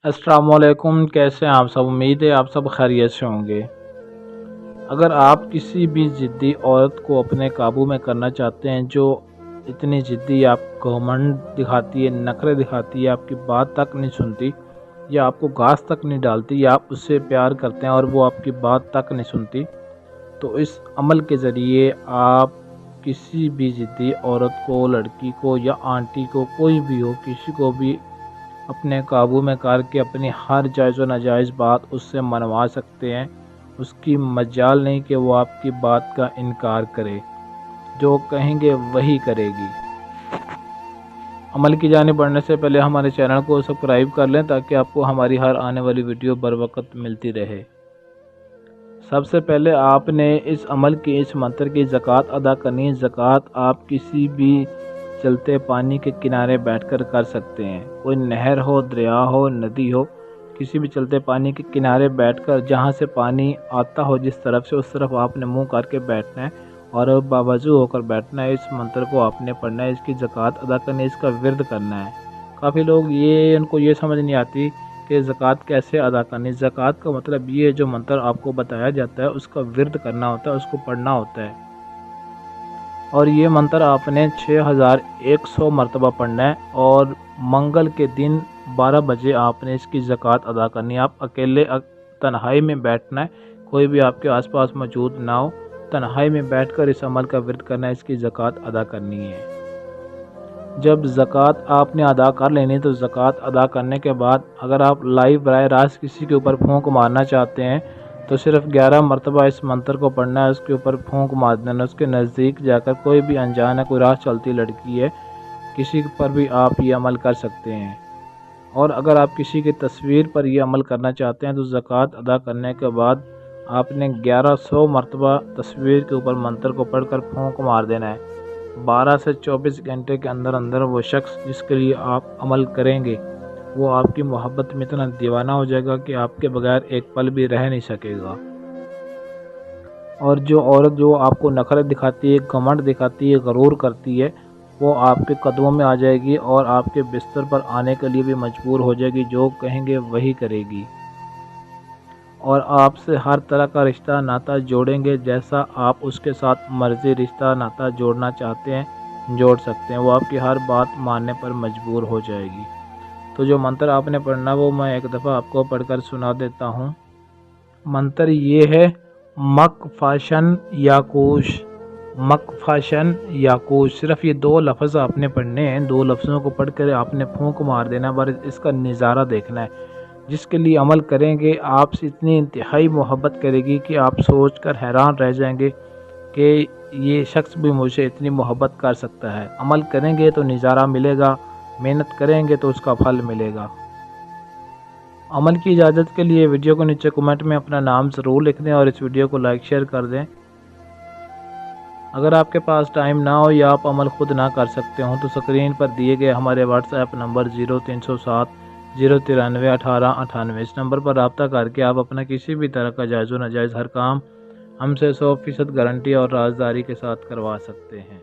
अस्सलाम वालेकुम। कैसे हैं आप सब? उम्मीद है आप सब खैरियत से होंगे। अगर आप किसी भी ज़िद्दी औरत को अपने काबू में करना चाहते हैं जो इतनी ज़िद्दी, आप घमंड दिखाती है, नखरे दिखाती है, आपकी बात तक नहीं सुनती या आपको घास तक नहीं डालती, या आप उससे प्यार करते हैं और वो आपकी बात तक नहीं सुनती, तो इस अमल के ज़रिए आप किसी भी ज़िद्दी औरत को, लड़की को या आंटी को, कोई भी हो, किसी को भी अपने काबू में करके अपनी हर जायज़ व नाजायज़ बात उससे मनवा सकते हैं। उसकी मजाल नहीं कि वो आपकी बात का इनकार करे, जो कहेंगे वही करेगी। अमल की जानिब बढ़ने से पहले हमारे चैनल को सब्सक्राइब कर लें ताकि आपको हमारी हर आने वाली वीडियो बर वक्त मिलती रहे। सबसे पहले आपने इस अमल की, इस मंत्र की ज़कात अदा करनी है। ज़कात आप किसी भी चलते पानी के किनारे बैठकर कर सकते हैं। कोई नहर हो, दरिया हो, नदी हो, किसी भी चलते पानी के किनारे बैठकर जहाँ से पानी आता हो जिस तरफ से, उस तरफ आपने मुंह करके बैठना है और बावजू होकर बैठना है। इस मंत्र को आपने पढ़ना है, इसकी ज़कात अदा करनी है, इसका विर्द करना है। काफ़ी लोग उनको ये समझ नहीं आती कि ज़कात कैसे अदा करनी। ज़कात का मतलब ये, जो मंत्र आपको बताया जाता है उसका विर्द करना होता है, उसको पढ़ना होता है। और ये मंत्र आपने 6100 मरतबा पढ़ना है और मंगल के दिन 12 बजे आपने इसकी ज़कात अदा करनी है। आप अकेले तन्हाई में बैठना है, कोई भी आपके आसपास मौजूद ना हो, तन्हाई में बैठकर इस अमल का विर्द करना है, इसकी ज़कात अदा करनी है। जब ज़कात आपने अदा कर लेनी, तो ज़कात अदा करने के बाद अगर आप लाइव बराह रास्त किसी के ऊपर फूंक मारना चाहते हैं तो सिर्फ 11 मरतबा इस मंत्र को पढ़ना है, उसके ऊपर फूंक मार देना। उसके नज़दीक जाकर, कोई भी अनजान है, कोई राह चलती लड़की है, किसी पर भी आप ये अमल कर सकते हैं। और अगर आप किसी की तस्वीर पर यह अमल करना चाहते हैं तो ज़कात अदा करने के बाद आपने 1100 मरतबा तस्वीर के ऊपर मंत्र को पढ़कर फूंक मार देना है। 12 से 24 घंटे के अंदर अंदर वो शख्स जिसके लिए आप अमल करेंगे वो आपकी मोहब्बत में इतना दीवाना हो जाएगा कि आपके बगैर एक पल भी रह नहीं सकेगा। और जो औरत जो आपको नखरे दिखाती है, घमंड दिखाती है, गरूर करती है, वो आपके कदमों में आ जाएगी और आपके बिस्तर पर आने के लिए भी मजबूर हो जाएगी। जो कहेंगे वही करेगी और आपसे हर तरह का रिश्ता नाता जोड़ेंगे, जैसा आप उसके साथ मर्ज़ी रिश्ता नाता जोड़ना चाहते हैं जोड़ सकते हैं। वो आपकी हर बात मानने पर मजबूर हो जाएगी। तो जो मंत्र आपने पढ़ना वो मैं एक दफ़ा आपको पढ़कर सुना देता हूँ। मंत्र ये है, मकफशन याकूश। मकफशन याकूश, सिर्फ ये 2 लफ्ज़ आपने पढ़ने हैं। 2 लफ्ज़ों को पढ़कर आपने फूंक मार देना, पर इसका नज़ारा देखना है। जिसके लिए अमल करेंगे आपसे इतनी इंतहाई मोहब्बत करेगी कि आप सोचकर हैरान रह जाएंगे कि ये शख्स भी मुझे इतनी मोहब्बत कर सकता है। अमल करेंगे तो नज़ारा मिलेगा, मेहनत करेंगे तो उसका फल मिलेगा। अमल की इजाज़त के लिए वीडियो को नीचे कमेंट में अपना नाम ज़रूर लिख दें और इस वीडियो को लाइक शेयर कर दें। अगर आपके पास टाइम ना हो या आप अमल खुद ना कर सकते हों तो स्क्रीन पर दिए गए हमारे व्हाट्सएप नंबर 0307 093 18 98, इस नंबर पर रब्ता करके आप अपना किसी भी तरह का जायज़ व नाजायज़ हर काम हमसे 100% गारंटी और राजदारी के साथ करवा सकते हैं।